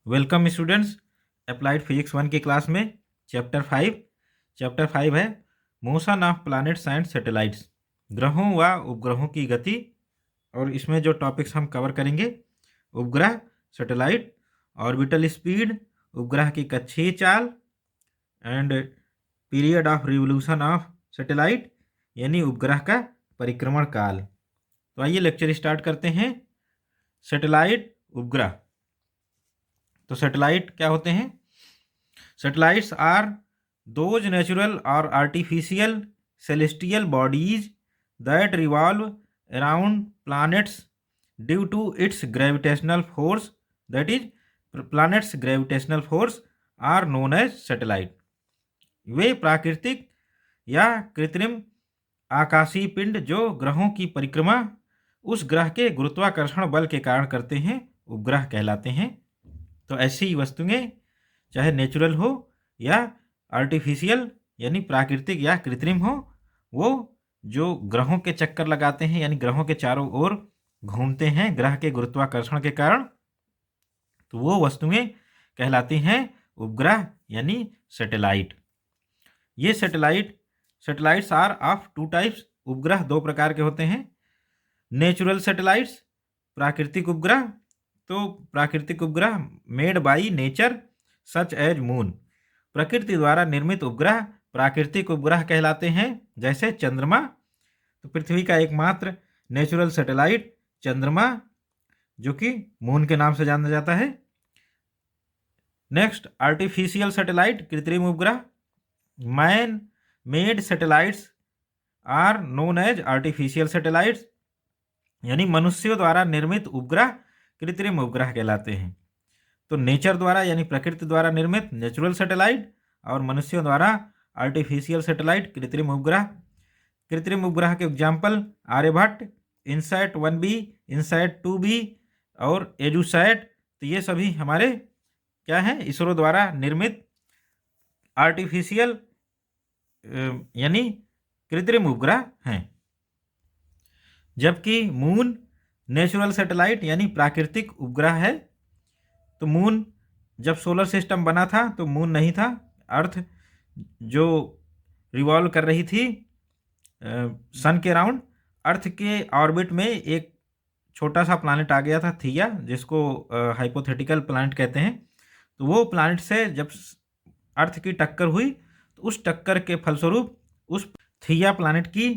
Welcome students. Applied physics 1 की class में chapter 5 है motion of planets and satellites, ग्रहों व उपग्रहों की गति। और इसमें जो टॉपिक्स हम कवर करेंगे, उपग्रह, सैटेलाइट, ऑर्बिटल स्पीड, उपग्रह की कक्षीय चाल and period of revolution of satellite यानी उपग्रह का परिक्रमण काल। तो आइए लेक्चर स्टार्ट करते हैं। सैटेलाइट, उपग्रह। तो सैटेलाइट क्या होते हैं? सैटेलाइट्स आर दोज नेचुरल और artificial celestial bodies that revolve around planets due to its gravitational force, that is planets gravitational force are known as satellite. वे प्राकृतिक या कृत्रिम आकाशीय पिंड जो ग्रहों की परिक्रमा उस ग्रह के गुरुत्वाकर्षण बल के कारण करते हैं, उपग्रह कहलाते हैं। तो ऐसी वस्तुएं चाहे नेचुरल हो या आर्टिफिशियल यानी प्राकृतिक या कृत्रिम हो, वो जो ग्रहों के चक्कर लगाते हैं यानी ग्रहों के चारों ओर घूमते हैं ग्रह के गुरुत्वाकर्षण के कारण, तो वो वस्तुएं कहलाती हैं उपग्रह यानी सैटेलाइट। ये satellites are of two types. उपग्रह दो प्रकार के होते हैं। नेचुरल सैटेलाइट्स, प्राकृतिक उपग्रह। तो प्राकृतिक उपग्रह made by nature such as moon, प्रकृति द्वारा निर्मित उपग्रह प्राकृतिक उपग्रह कहलाते हैं, जैसे चंद्रमा। तो पृथ्वी का एकमात्र नेचुरल सैटेलाइट चंद्रमा, जो कि मून के नाम से जाना जाता है। नेक्स्ट, आर्टिफिशियल सैटेलाइट, कृत्रिम उपग्रह। Man made satellites are known as artificial satellites, यानी मनुष्यों द्वारा निर्मित उपग्रह कृत्रिम उपग्रह कहलाते हैं। तो नेचर द्वारा यानी प्रकृति द्वारा निर्मित नेचुरल सैटेलाइट और मनुष्यों द्वारा आर्टिफिशियल सैटेलाइट कृत्रिम उपग्रह। कृत्रिम उपग्रह के example Aryabhata, INSAT 1B, INSAT 2B और एजुसैट। तो ये सभी हमारे क्या हैं? इसरो द्वारा निर्मित आर्टिफिशियल यानी कृत्रिम उपग्रह हैं। जबकि मून नेचुरल सैटेलाइट यानी प्राकृतिक उपग्रह है। तो मून जब सोलर सिस्टम बना था तो मून नहीं था, अर्थ जो रिवॉल्व कर रही थी सन के अराउंड, अर्थ के ऑर्बिट में एक छोटा सा प्लैनेट आ गया था थिया, जिसको हाइपोथेटिकल प्लैनेट कहते हैं। तो वो प्लैनेट से जब अर्थ की टक्कर हुई तो उस टक्कर के फलस्वरूप उस थिया प्लैनेट की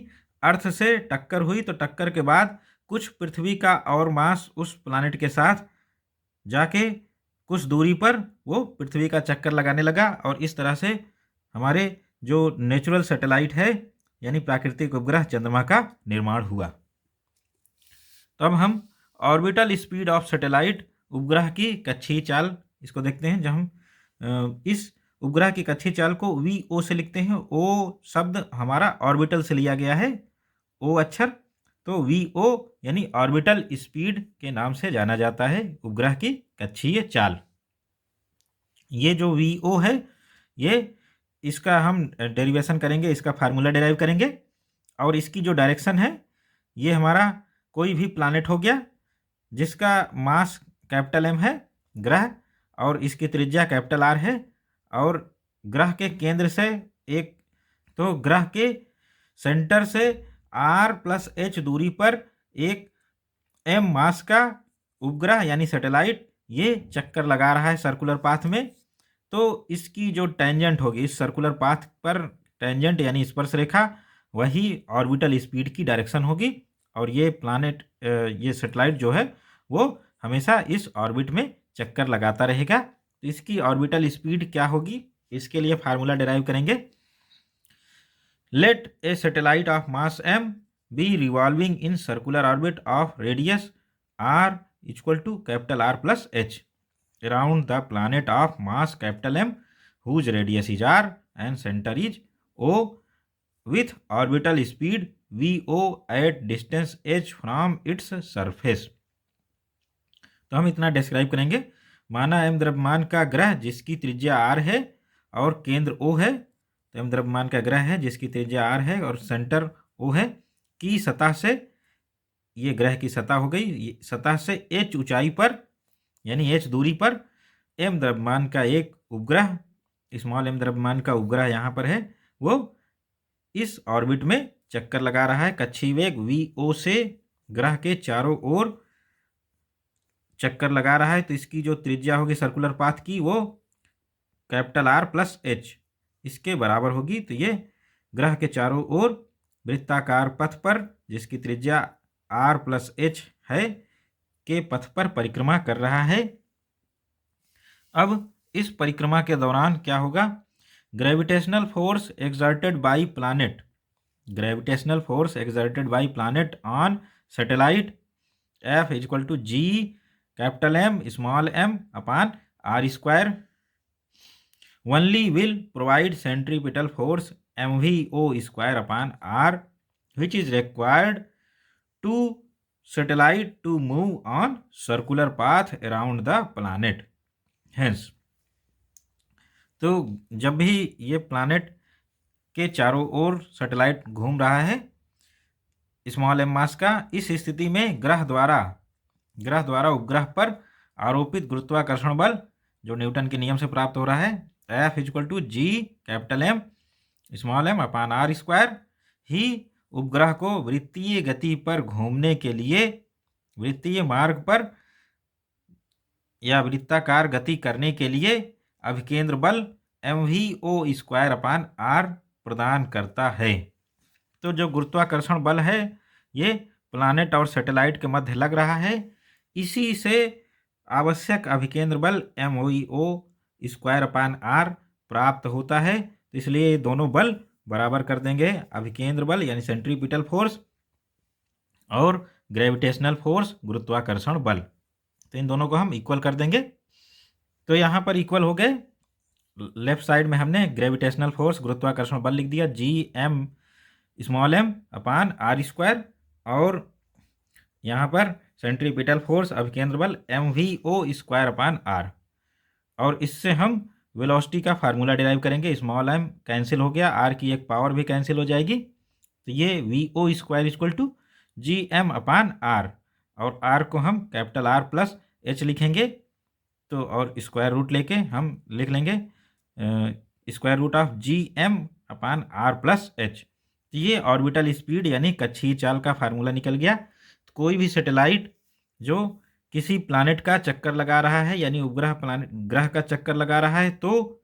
अर्थ से टक्कर हुई। तो टक्कर के बाद कुछ पृथ्वी का और मास उस प्लैनेट के साथ जाके कुछ दूरी पर वो पृथ्वी का चक्कर लगाने लगा, और इस तरह से हमारे जो नेचुरल सैटेलाइट है यानी प्राकृतिक उपग्रह चंद्रमा का निर्माण हुआ। तो अब हम ऑर्बिटल स्पीड ऑफ सैटेलाइट, उपग्रह की कक्षीय चाल, इसको देखते हैं। जब हम इस उपग्रह की कक्षीय चाल को VO से लिखते हैं, ओ शब्द हमारा ऑर्बिटल से लिया गया है, ओ अक्षर। तो VO यानी ऑर्बिटल स्पीड के नाम से जाना जाता है उपग्रह की कक्षीय चाल। ये जो VO है, ये इसका हम डेरिवेशन करेंगे, इसका फार्मूला डेराइव करेंगे। और इसकी जो डायरेक्शन है, ये हमारा कोई भी प्लैनेट हो गया जिसका मास कैपिटल M है, ग्रह, और इसकी त्रिज्या कैपिटल R है, और ग्रह के केंद्र से एक, तो ग्रह के सेंटर से R+H दूरी पर एक M मास का उपग्रह यानी सैटेलाइट ये चक्कर लगा रहा है सर्कुलर पाथ में। तो इसकी जो टेंजेंट होगी इस सर्कुलर पाथ पर, टेंजेंट यानी स्पर्श रेखा, वही ऑर्बिटल स्पीड की डायरेक्शन होगी। और ये प्लैनेट, ये सैटेलाइट जो है वो हमेशा इस ऑर्बिट में चक्कर लगाता रहेगा। तो इसकी ऑर्बिटल स्पीड क्या होगी, इसके लिए फार्मूला डिराइव करेंगे। Let a satellite of mass M be revolving in circular orbit of radius r equal to capital R+H around the planet of mass capital M whose radius is r and center is O with orbital speed VO at distance h from its surface। तो हम इतना describe करेंगे। माना M द्रव्यमान का ग्रह जिसकी त्रिज्या r है और केंद्र O है। तो M द्रव्यमान का ग्रह है जिसकी त्रिज्या r है और सेंटर O है, की सतह से, ये ग्रह की सतह हो गई, सतह से h ऊंचाई पर यानी h दूरी पर m द्रव्यमान का एक उपग्रह, स्मॉल m द्रव्यमान का उपग्रह यहाँ पर है, वो इस ऑर्बिट में चक्कर लगा रहा है कक्षीय वेग v0 से ग्रह के चारों ओर चक्कर लगा रहा है। तो इसकी जो त्रिज्या होगी सर्कुलर पाथ की वो कैपिटल R प्लस H इसके बराबर होगी। तो ये ग्रह के चारों ओर वृत्ताकार पथ पर, जिसकी त्रिज्या R प्लस H है, के पथ पर परिक्रमा कर रहा है। अब इस परिक्रमा के दौरान क्या होगा? Gravitational force exerted by planet, gravitational force exerted by planet on satellite F equal to G capital M small m upon R square only will provide centripetal force mvo square upon r which is required to satellite to move on circular path around the planet. Hence, तो जब भी ये planet के चारों ओर satellite घूम रहा है small m मास का, इस स्थिति में ग्रह द्वारा उपग्रह पर आरोपित गुरुत्वाकर्षण बल जो न्यूटन के नियम से प्राप्त हो रहा है F equal to G capital M small m upon R square ही उपग्रह को वृत्तीय गति पर घूमने के लिए, वृत्तीय मार्ग पर या वृत्ताकार गति करने के लिए अभिकेंद्र बल mvo स्क्वायर अपान R प्रदान करता है। तो जो गुरुत्वाकर्षण बल है ये प्लैनेट और सैटेलाइट के मध्य लग रहा है, इसी से आवश्यक अभिकेंद्र बल mvo स्क्वायर अपान R प्राप्त होता है। तो इसलिए ये दोनों बल बराबर कर देंगे, अभिकेंद्र बल यानी सेंट्रीपिटल फोर्स और ग्रेविटेशनल फोर्स गुरुत्वाकर्षण बल। तो इन दोनों को हम इक्वल कर देंगे। तो यहाँ पर इक्वल हो गए। लेफ्ट साइड में हमने ग्रेविटेशनल फोर्स गुरुत्वाकर्षण बल लिख दिया G M small m upon R square, और यहाँ पर सेंट्रीपिटल फोर्स अभिकेंद्र बल mvo स्क्वायर अपान R, और इससे हम वेलोसिटी का फार्मूला डिराइव करेंगे। स्मॉल m कैंसिल हो गया, r की एक पावर भी कैंसिल हो जाएगी। तो ये vo square equal to G M upon R, और r को हम कैपिटल R प्लस H लिखेंगे। तो और स्क्वायर रूट लेके हम लिख लेंगे square root of G M upon R plus H। तो ये ऑर्बिटल स्पीड यानी कक्षीय चाल का फार्मूला निकल गया। तो कोई भी सैटेलाइट जो किसी प्लैनेट का चक्कर लगा रहा है यानी उपग्रह प्लैनेट ग्रह का चक्कर लगा रहा है, तो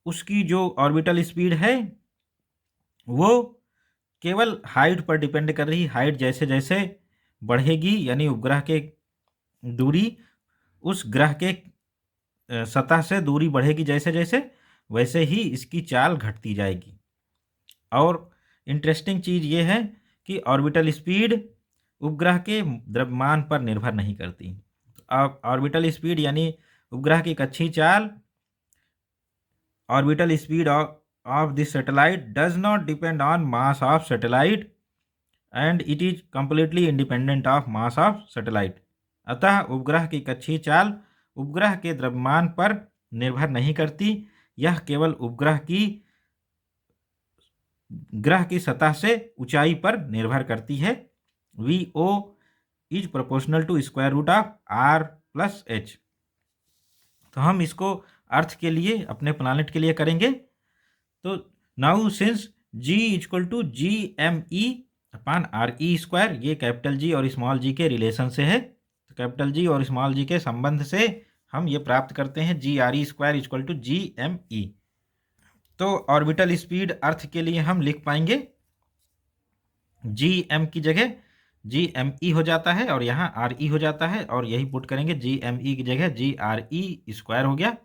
उसकी जो ऑर्बिटल स्पीड है वो केवल हाइट पर डिपेंड कर रही। हाइट जैसे जैसे बढ़ेगी यानी उपग्रह के दूरी, उस ग्रह के सतह से दूरी बढ़ेगी जैसे जैसे, वैसे ही इसकी चाल घटती जाएगी। और इंटरेस्टिंग चीज़ ये है कि ऑर्बिटल स्पीड उपग्रह के द्रव्यमान पर निर्भर नहीं करती। अब ऑर्बिटल स्पीड यानी उपग्रह की कक्षीय चाल, orbital speed of this satellite does not depend on mass of satellite and it is completely independent of mass of satellite. अतः उपग्रह की कक्षीय चाल उपग्रह के द्रव्यमान पर निर्भर नहीं करती, यह केवल उपग्रह की ग्रह की सतह से ऊंचाई पर निर्भर करती है। vo is proportional to square root of R plus H। तो हम इसको अर्थ के लिए, अपने प्लैनेट के लिए करेंगे। तो now since G equal to G M E upon RE square, ये कैपिटल G और स्मॉल g के रिलेशन से है। तो कैपिटल G और स्मॉल g के संबंध से हम ये प्राप्त करते हैं GRE square equal to GME। तो ऑर्बिटल स्पीड अर्थ के लिए हम लिख पाएंगे GM की जगह GME हो जाता है और यहाँ RE हो जाता है, और यही पुट करेंगे GME की जगह GRE स्क्वायर हो गया।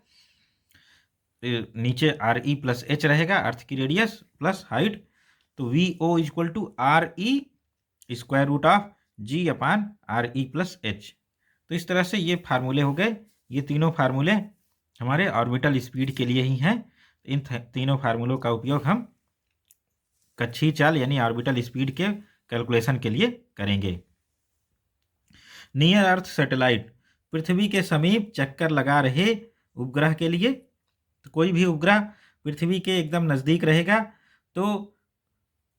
नीचे RE प्लस H रहेगा, अर्थ की रेडियस प्लस हाइट। तो VO equal to RE square root of G upon RE plus H। तो इस तरह से ये फार्मूले हो गए। ये तीनों फार्मूले हमारे ऑर्बिटल स्पीड के लिए ही हैं। इन तीनों फार्मूलों का उपयोग हम कक्षीय चाल यानी ऑर्बिटल स्पीड के कैलकुलेशन के लिए करेंगे। नियर अर्थ सैटेलाइट, पृथ्वी के समीप चक्कर लगा रहे उपग्रह के लिए। तो कोई भी उपग्रह पृथ्वी के एकदम नज़दीक रहेगा तो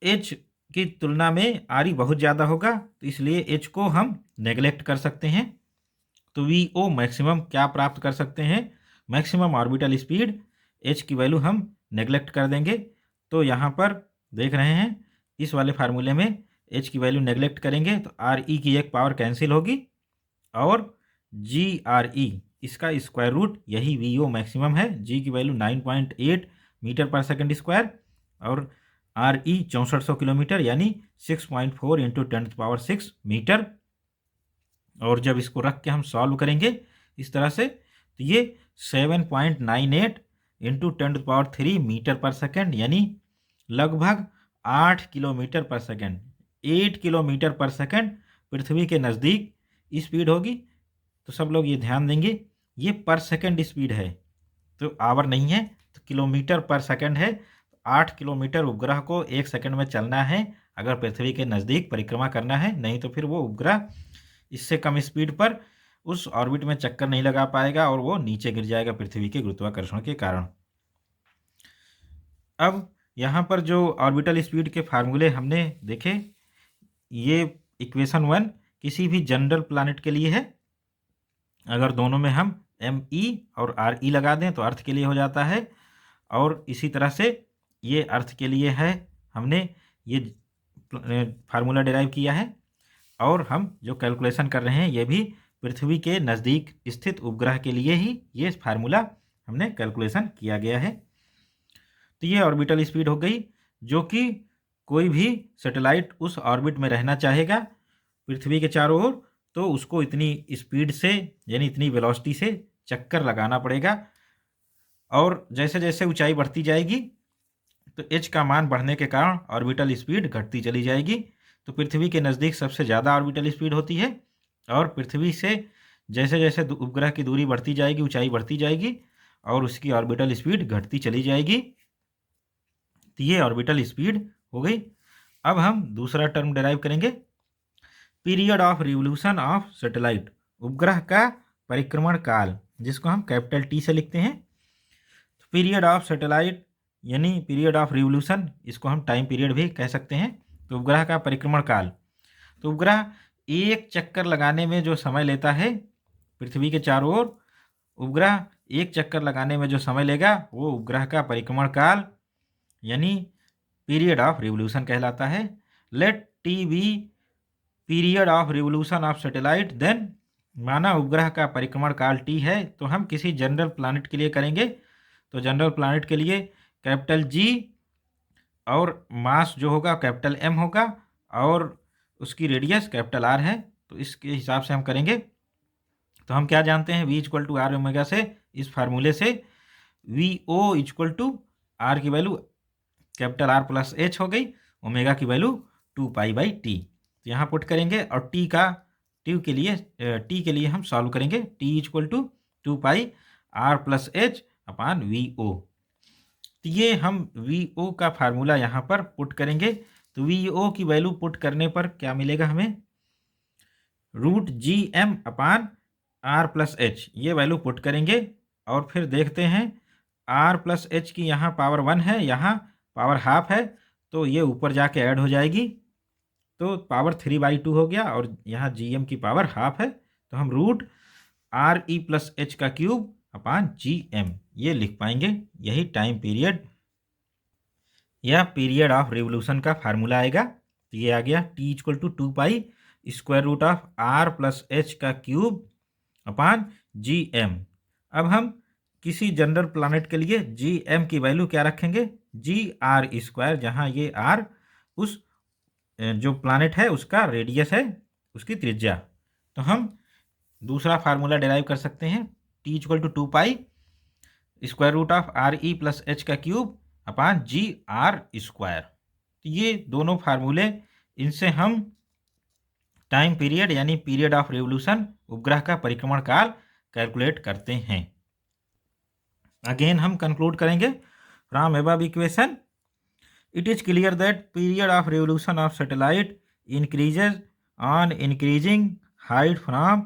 H की तुलना में RE बहुत ज़्यादा होगा, तो इसलिए H को हम नेगलेक्ट कर सकते हैं। तो VO मैक्सिमम क्या प्राप्त कर सकते हैं? मैक्सिमम ऑर्बिटल स्पीड h की वैल्यू हम नेगलेक्ट कर देंगे। तो यहाँ पर देख रहे हैं इस वाले फार्मूले में h की वैल्यू नेगलेक्ट करेंगे तो RE की एक पावर कैंसिल होगी और GRE इसका स्क्वायर रूट, यही VO मैक्सिमम है। G की वैल्यू 9.8 मीटर पर सेकंड स्क्वायर और RE 6400 किलोमीटर यानी 6.4 इंटू 10⁶ मीटर। और जब इसको रख के हम सॉल्व करेंगे इस तरह से तो ये 7.98 इंटू 10⁻³ मीटर पर सेकंड यानी लगभग 8 किलोमीटर पर सेकंड, 8 किलोमीटर पर सेकंड पृथ्वी के नज़दीक स्पीड होगी। तो सब लोग ये ध्यान देंगे, ये पर सेकंड स्पीड है तो आवर नहीं है, तो किलोमीटर पर सेकंड है। 8 किलोमीटर उपग्रह को 1 सेकंड में चलना है अगर पृथ्वी के नज़दीक परिक्रमा करना है, नहीं तो फिर वो उपग्रह इससे कम स्पीड पर उस ऑर्बिट में चक्कर नहीं लगा पाएगा और वो नीचे गिर जाएगा पृथ्वी के गुरुत्वाकर्षण के कारण। अब यहाँ पर जो ऑर्बिटल स्पीड के फार्मूले हमने देखे, ये इक्वेशन 1 किसी भी जनरल प्लैनेट के लिए है। अगर दोनों में हम ME और RE लगा दें तो अर्थ के लिए हो जाता है, और इसी तरह से ये अर्थ के लिए है, हमने ये फार्मूला डिराइव किया है। और हम जो कैलकुलेशन कर रहे हैं ये भी पृथ्वी के नज़दीक स्थित उपग्रह के लिए ही ये फार्मूला हमने कैलकुलेशन किया गया है। तो ये ऑर्बिटल स्पीड हो गई, जो कि कोई भी सैटेलाइट उस ऑर्बिट में रहना चाहेगा पृथ्वी के चारों ओर तो उसको इतनी स्पीड से यानी इतनी वेलोसिटी से चक्कर लगाना पड़ेगा। और जैसे जैसे ऊंचाई बढ़ती जाएगी तो h का मान बढ़ने के कारण ऑर्बिटल स्पीड घटती चली जाएगी। तो पृथ्वी के नज़दीक सबसे ज़्यादा ऑर्बिटल स्पीड होती है और पृथ्वी से जैसे जैसे उपग्रह की दूरी बढ़ती जाएगी, ऊंचाई बढ़ती जाएगी और उसकी ऑर्बिटल स्पीड घटती चली जाएगी। तो ये ऑर्बिटल स्पीड हो गई। अब हम दूसरा टर्म डिराइव करेंगे, period of revolution of satellite, उपग्रह का परिक्रमण काल, जिसको हम कैपिटल T से लिखते हैं। तो पीरियड ऑफ सैटेलाइट यानी पीरियड ऑफ रिवोल्यूशन, इसको हम टाइम पीरियड भी कह सकते हैं। तो उपग्रह का परिक्रमण काल, तो उपग्रह एक चक्कर लगाने में जो समय लेता है पृथ्वी के चारों ओर, उपग्रह एक चक्कर लगाने में जो समय लेगा वो उपग्रह का परिक्रमण काल यानी पीरियड ऑफ रिवोल्यूशन कहलाता है। Let T be period of revolution of satellite, then माना उपग्रह का परिक्रमण काल T है तो हम किसी जनरल प्लैनेट के लिए करेंगे। तो जनरल प्लैनेट के लिए कैपिटल G और मास जो होगा कैपिटल M होगा और उसकी रेडियस कैपिटल R है। तो इसके हिसाब से हम करेंगे। तो हम क्या जानते हैं, V = R ओमेगा से, इस फार्मूले से VO = R की वैल्यू कैपिटल R + H हो गई, ओमेगा की वैल्यू 2π/T। तो यहाँ पुट करेंगे और T के लिए हम सॉल्व करेंगे। T = 2πR + H/VO। तो ये हम VO का फार्मूला यहाँ पर पुट करेंगे। तो VO की वैल्यू पुट करने पर क्या मिलेगा हमें, √GM/R + H, ये वैल्यू पुट करेंगे और फिर देखते हैं R + H की यहाँ पावर 1 है, यहाँ पावर हाफ है, तो ये ऊपर जाके ऐड हो जाएगी तो पावर 3/2 हो गया और यहाँ GM की पावर हाफ है। तो हम √RE + H³ ये लिख पाएंगे। यही टाइम पीरियड या पीरियड ऑफ रिवोल्यूशन का फार्मूला आएगा। तो ये आ गया T = 2π √R + H³ GM। अब हम किसी जनरल प्लैनेट के लिए GM की वैल्यू क्या रखेंगे, GR², जहाँ ये R उस जो प्लैनेट है उसका रेडियस है, उसकी त्रिज्या। तो हम दूसरा फार्मूला डिराइव कर सकते हैं, T = 2π √RE + H³/GR²। तो ये दोनों फार्मूले, इनसे हम टाइम पीरियड यानी पीरियड ऑफ रिवोल्यूशन, उपग्रह का परिक्रमण काल कैलकुलेट करते हैं। अगेन हम कंक्लूड करेंगे from above equation, it is clear that period of revolution of satellite increases on increasing height from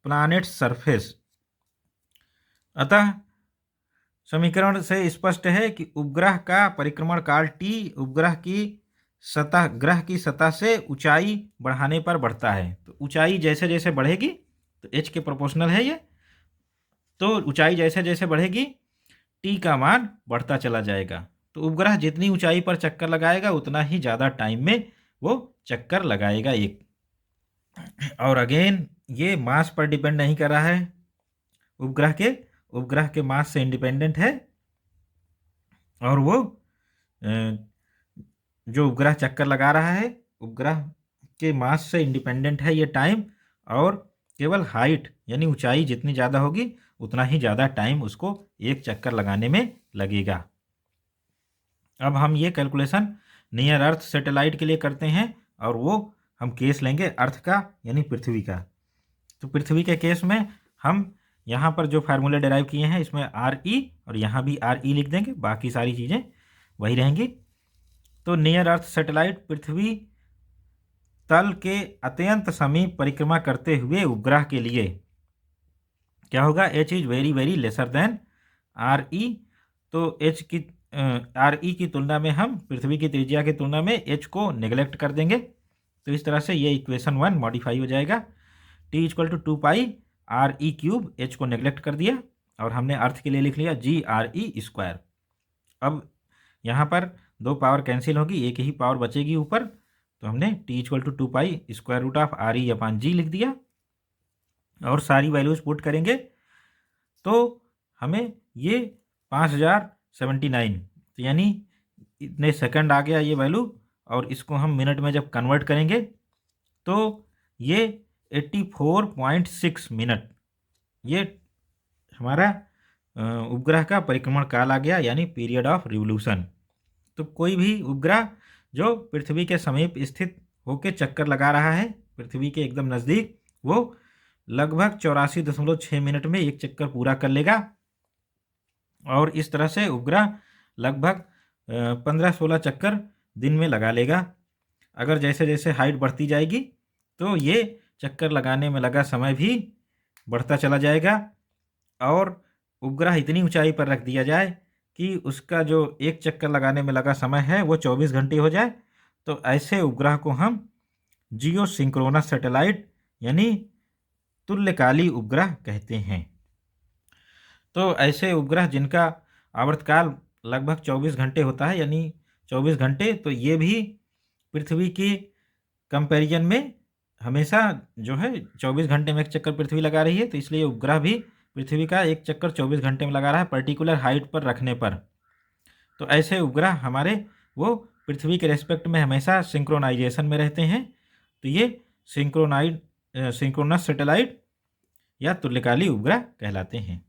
planet surface. अतः समीकरण से स्पष्ट है कि उपग्रह का परिक्रमण काल T उपग्रह की सतह, ग्रह की सतह से ऊंचाई बढ़ाने पर बढ़ता है। तो ऊंचाई जैसे जैसे बढ़ेगी तो H के प्रोपोर्शनल है ये। तो ऊंचाई जैसे जैसे बढ़ेगी टी का मान बढ़ता चला जाएगा। तो उपग्रह जितनी ऊंचाई पर चक्कर लगाएगा उतना ही ज़्यादा टाइम में वो चक्कर लगाएगा एक। और अगेन ये मास पर डिपेंड नहीं कर रहा है, उपग्रह के मास से इंडिपेंडेंट है। और वो जो उपग्रह चक्कर लगा रहा है उपग्रह के मास से इंडिपेंडेंट है ये टाइम, और केवल हाइट यानी ऊंचाई जितनी ज़्यादा होगी उतना ही ज़्यादा टाइम उसको एक चक्कर लगाने में लगेगा। अब हम ये कैलकुलेशन नियर अर्थ सैटेलाइट के लिए करते हैं, और वो हम केस लेंगे अर्थ का यानी पृथ्वी का। तो पृथ्वी के केस में हम यहाँ पर जो फार्मूले डेराइव किए हैं इसमें आर ई और यहाँ भी आर ई लिख देंगे, बाकी सारी चीज़ें वही रहेंगी। तो नियर अर्थ सैटेलाइट पृथ्वी तल के अत्यंत समीप परिक्रमा करते हुए उपग्रह के लिए क्या होगा, H is very very lesser than R E. तो एच की आर ई की तुलना में हम पृथ्वी की त्रिज्या की तुलना में एच को नेग्लेक्ट कर देंगे। तो इस तरह से ये इक्वेशन 1 मॉडिफाई हो जाएगा। T equal to 2 pi R E cube, H को नेग्लेक्ट कर दिया और हमने अर्थ के लिए लिख लिया जी आर ई स्क्वायर। अब यहाँ पर दो पावर कैंसिल होगी, एक ही पावर बचेगी ऊपर, तो हमने T equal to 2 pi square root of R E upon G लिख दिया और सारी वैल्यूज पुट करेंगे तो हमें ये 5079 तो यानी इतने सेकंड आ गया ये वैल्यू। और इसको हम मिनट में जब कन्वर्ट करेंगे तो ये 84.6 मिनट ये हमारा उपग्रह का परिक्रमण काल आ गया, यानी पीरियड ऑफ रिवोल्यूशन। तो कोई भी उपग्रह जो पृथ्वी के समीप स्थित होकर चक्कर लगा रहा है पृथ्वी के एकदम नज़दीक, वो लगभग 84.6 मिनट में एक चक्कर पूरा कर लेगा। और इस तरह से उपग्रह लगभग 15-16 चक्कर दिन में लगा लेगा। अगर जैसे जैसे हाइट बढ़ती जाएगी तो ये चक्कर लगाने में लगा समय भी बढ़ता चला जाएगा, और उपग्रह इतनी ऊंचाई पर रख दिया जाए कि उसका जो एक चक्कर लगाने में लगा समय है वो 24 घंटे हो जाए। तो ऐसे उपग्रह को हम जियो सिंक्रोनस सैटेलाइट यानी तुल्यकाली उपग्रह कहते हैं। तो ऐसे उपग्रह जिनका आवर्तकाल लगभग 24 घंटे होता है, यानी 24 घंटे, तो ये भी पृथ्वी की कंपैरिजन में हमेशा जो है 24 घंटे में एक चक्कर पृथ्वी लगा रही है, तो इसलिए उपग्रह भी पृथ्वी का एक चक्कर 24 घंटे में लगा रहा है पर्टिकुलर हाइट पर रखने पर। तो ऐसे उपग्रह हमारे वो पृथ्वी के रेस्पेक्ट में हमेशा सिंक्रोनाइजेशन में रहते हैं। तो ये सिंक्रोनस सैटेलाइट या तुल्यकाली उपग्रह कहलाते हैं।